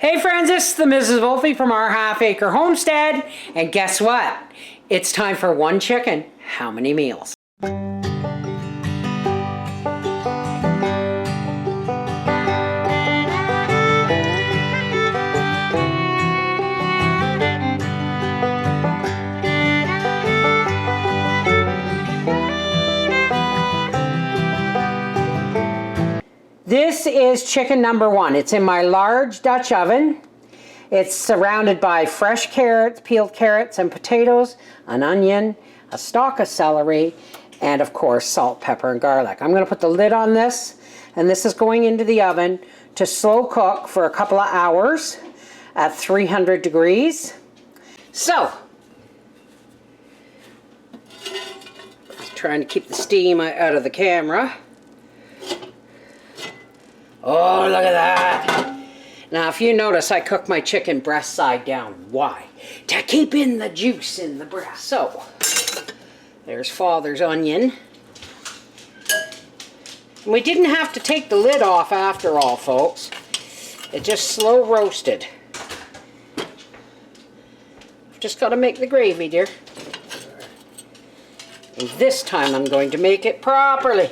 Hey friends, this is the Mrs. Wolfie from Our Half Acre Homestead, and guess what? It's time for one chicken. How many meals? This is chicken number one. It's in my large Dutch oven. It's surrounded by fresh carrots, peeled carrots and potatoes, an onion, a stalk of celery, and of course salt, pepper, and garlic. I'm going to put the lid on this, and this is going into the oven to slow cook for a couple of hours at 300 degrees. So, I'm trying to keep the steam out of the camera. Oh, look at that. Now, if you notice, I cook my chicken breast side down. Why? To keep in the juice in the breast. So, there's Father's onion. We didn't have to take the lid off after all, folks. It just slow roasted. Just got to make the gravy, dear. And this time I'm going to make it properly.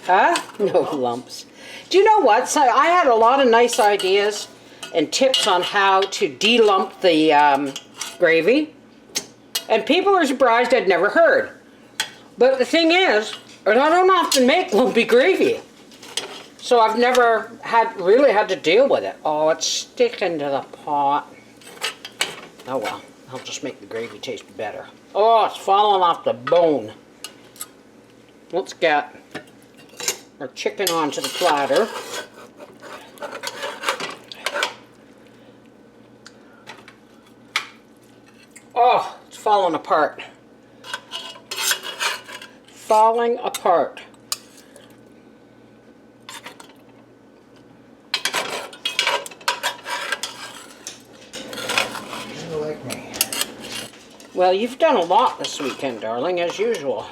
Huh? No lumps. Do you know what? So I had a lot of nice ideas and tips on how to de-lump the gravy. And people are surprised I'd never heard. But the thing is, I don't often make lumpy gravy. So I've never really had to deal with it. Oh, it's sticking to the pot. Oh well, I'll just make the gravy taste better. Oh, it's falling off the bone. Let's get our chicken onto the platter. Oh, it's falling apart. Falling apart. You like me. Well, you've done a lot this weekend, darling, as usual.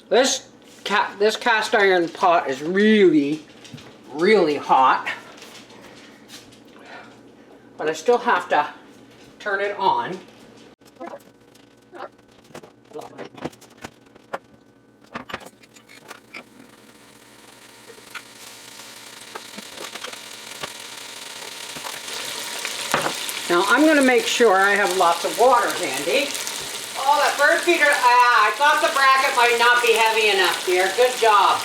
This cast iron pot is really, really hot. But I still have to turn it on. Now I'm going to make sure I have lots of water handy. Oh, that bird feeder, I thought the bracket might not be heavy enough, dear. Good job.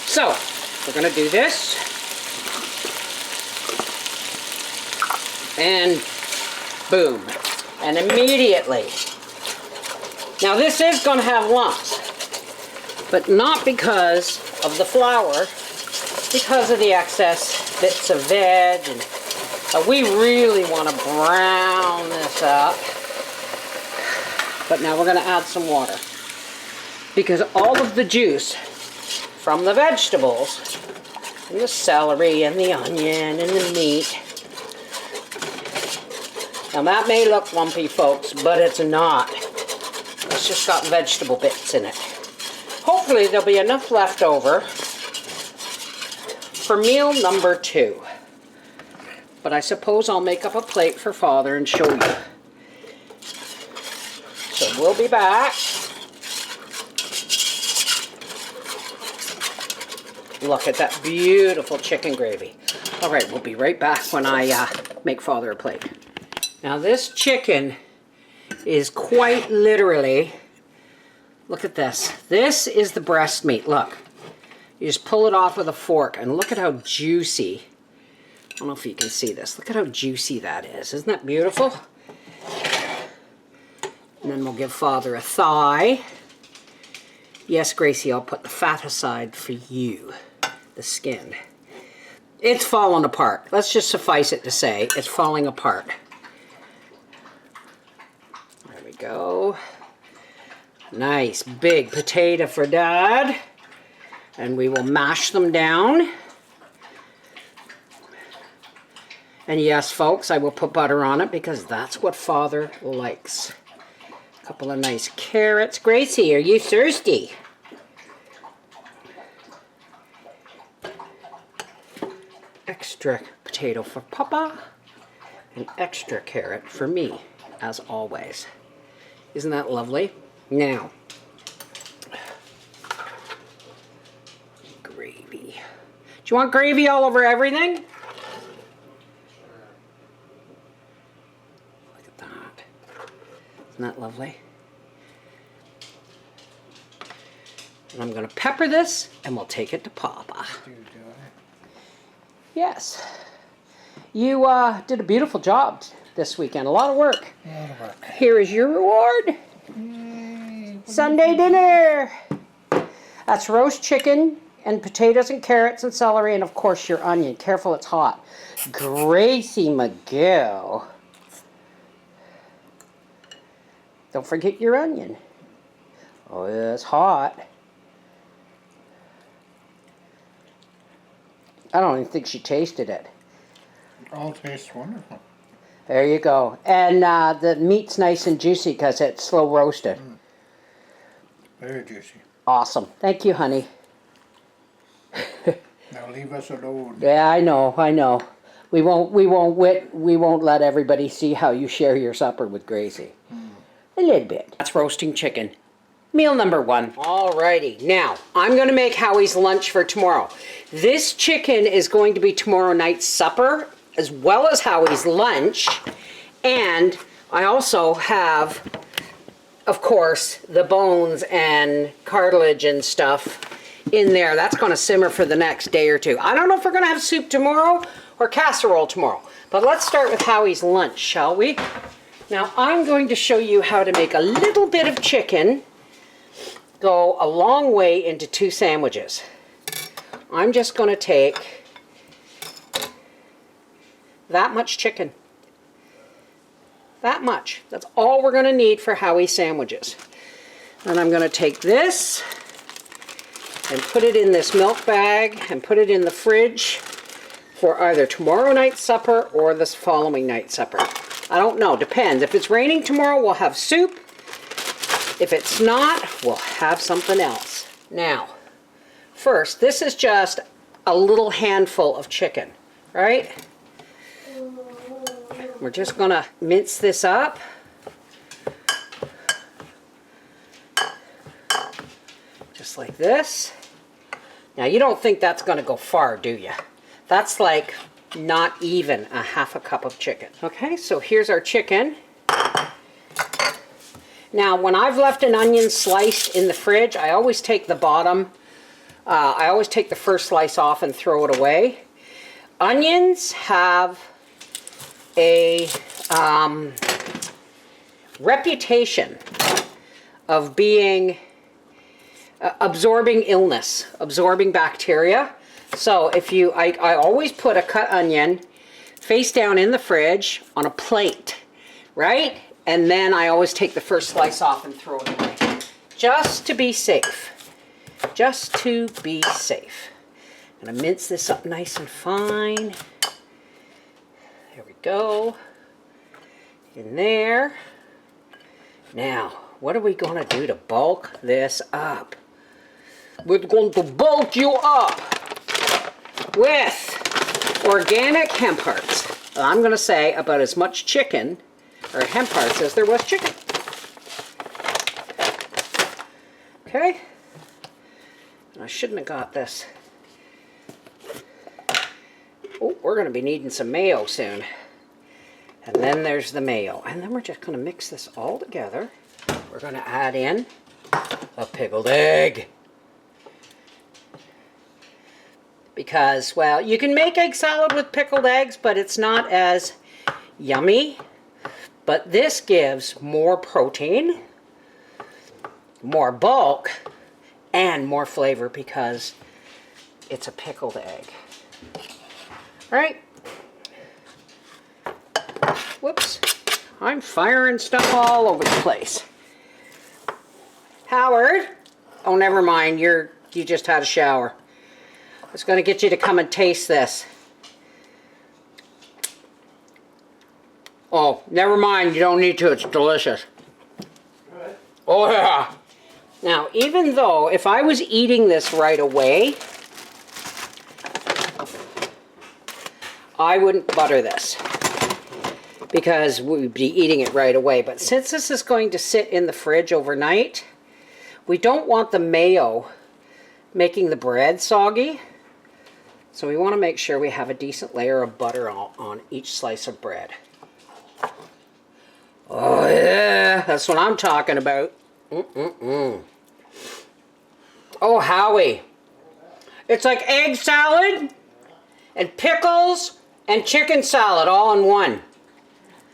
So, we're going to do this. And boom. And immediately. Now this is going to have lumps. But not because of the flour. Because of the excess bits of veg. And we really want to brown this up. But now we're going to add some water. Because all of the juice from the vegetables, and the celery, and the onion, and the meat. Now that may look lumpy, folks, but it's not. It's just got vegetable bits in it. Hopefully there'll be enough left over for meal number 2. But I suppose I'll make up a plate for Father and show you. So we'll be back. Look at that beautiful chicken gravy. All right, we'll be right back when I make Father a plate. Now this chicken is quite literally, look at this. This is the breast meat, look. You just pull it off with a fork and look at how juicy. I don't know if you can see this. Look at how juicy that is. Isn't that beautiful? And then we'll give Father a thigh. Yes, Gracie, I'll put the fat aside for you. The skin. It's falling apart. Let's just suffice it to say, it's falling apart. There we go. Nice big potato for Dad. And we will mash them down. And yes, folks, I will put butter on it because that's what Father likes. A couple of nice carrots. Gracie, are you thirsty? extra potato for Papa and extra carrot for me, as always. Isn't that lovely? Now, gravy. Do you want gravy all over everything? Look at that. Isn't that lovely? And I'm going to pepper this, and we'll take it to Papa. Yes. You did a beautiful job this weekend. A lot of work. A lot of work. Here is your reward. Yay. Sunday dinner. That's roast chicken and potatoes and carrots and celery and, of course, your onion. Careful, it's hot. Gracie McGill. Don't forget your onion. Oh, yeah, it's hot. I don't even think she tasted it. It all tastes wonderful. There you go. And the meat's nice and juicy because it's slow roasted. Very juicy. Awesome. Thank you, honey. Now leave us alone. Yeah, I know. We won't let everybody see how you share your supper with Gracie. A little bit. That's roasting chicken. Meal number 1. Alrighty, now I'm going to make Howie's lunch for tomorrow. This chicken is going to be tomorrow night's supper as well as Howie's lunch. And I also have, of course, the bones and cartilage and stuff in there. That's going to simmer for the next day or two. I don't know if we're going to have soup tomorrow or casserole tomorrow. But let's start with Howie's lunch, shall we? Now I'm going to show you how to make a little bit of chicken go a long way into 2 sandwiches. I'm just going to take that much chicken. That much. That's all we're going to need for Howie's sandwiches. And I'm going to take this and put it in this milk bag and put it in the fridge for either tomorrow night's supper or this following night's supper. I don't know. Depends. If it's raining tomorrow, we'll have soup. If it's not, we'll have something else. Now, first, this is just a little handful of chicken, right? We're just going to mince this up. Just like this. Now, you don't think that's going to go far, do you? That's like not even a half a cup of chicken. Okay, so here's our chicken. Now, when I've left an onion sliced in the fridge, I always take the bottom, I always take the first slice off and throw it away. Onions have a reputation of being, absorbing illness, absorbing bacteria. So if you, I always put a cut onion face down in the fridge on a plate, right? And then I always take the first slice off and throw it away. Just to be safe. Just to be safe. I'm going to mince this up nice and fine. There we go. In there. Now, what are we going to do to bulk this up? We're going to bulk you up with organic hemp hearts. I'm going to say about as much chicken or hemp hearts as there was chicken. Okay. I shouldn't have got this. Oh, we're going to be needing some mayo soon. And then there's the mayo. And then we're just going to mix this all together. We're going to add in a pickled egg. Because, well, you can make egg salad with pickled eggs, but it's not as yummy. But this gives more protein, more bulk, and more flavor because it's a pickled egg. All right. Whoops. I'm firing stuff all over the place. Howard. Oh, never mind. You just had a shower. I was going to get you to come and taste this. Oh, never mind. You don't need to. It's delicious. Good. Oh, yeah. Now, even though if I was eating this right away, I wouldn't butter this because we'd be eating it right away. But since this is going to sit in the fridge overnight, we don't want the mayo making the bread soggy. So we want to make sure we have a decent layer of butter on each slice of bread. Oh yeah, that's what I'm talking about. Oh, Howie. It's like egg salad and pickles and chicken salad all in one.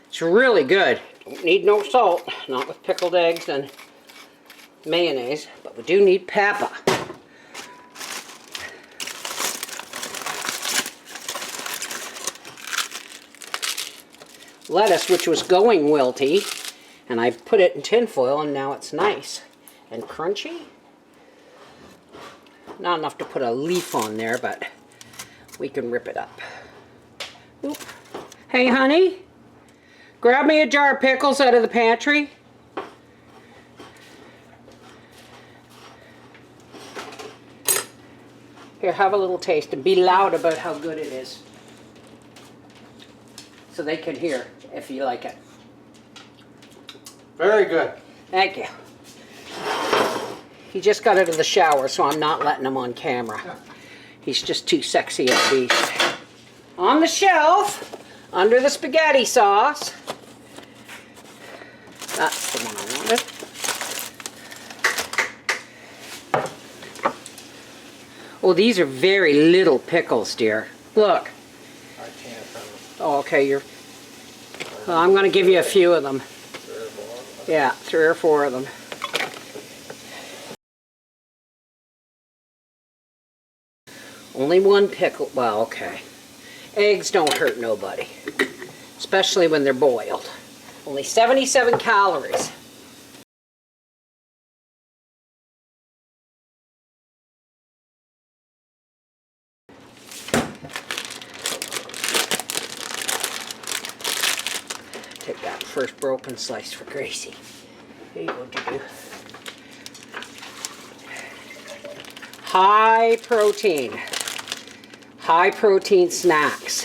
It's really good. Don't need no salt, not with pickled eggs and mayonnaise, but we do need pepper. Lettuce, which was going wilty, and I put it in tin foil, and now it's nice and crunchy. Not enough to put a leaf on there, but we can rip it up. Oop. Hey, honey, grab me a jar of pickles out of the pantry. Here, have a little taste and be loud about how good it is, so they can hear if you like it. Very good. Thank you. He just got out of the shower, so I'm not letting him on camera. He's just too sexy a beast. On the shelf, under the spaghetti sauce. That's the one I wanted. Oh, these are very little pickles, dear. Look. I can't. Oh, okay, you're... Well, I'm going to give you a few of them. 3 or 4. Yeah, 3 or 4 of them. Only one pickle. Well, okay. Eggs don't hurt nobody, especially when they're boiled. Only 77 calories. Take that first broken slice for Gracie. Here you go, Juju. High protein snacks.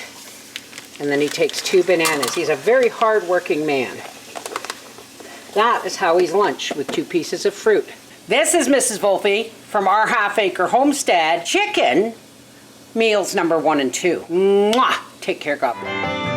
And then he takes 2 bananas. He's a very hard-working man. That is Howie's lunch with 2 pieces of fruit. This is Mrs. Volpe from Our Half Acre Homestead Chicken Meals number 1 and 2. Mwah! Take care, God bless.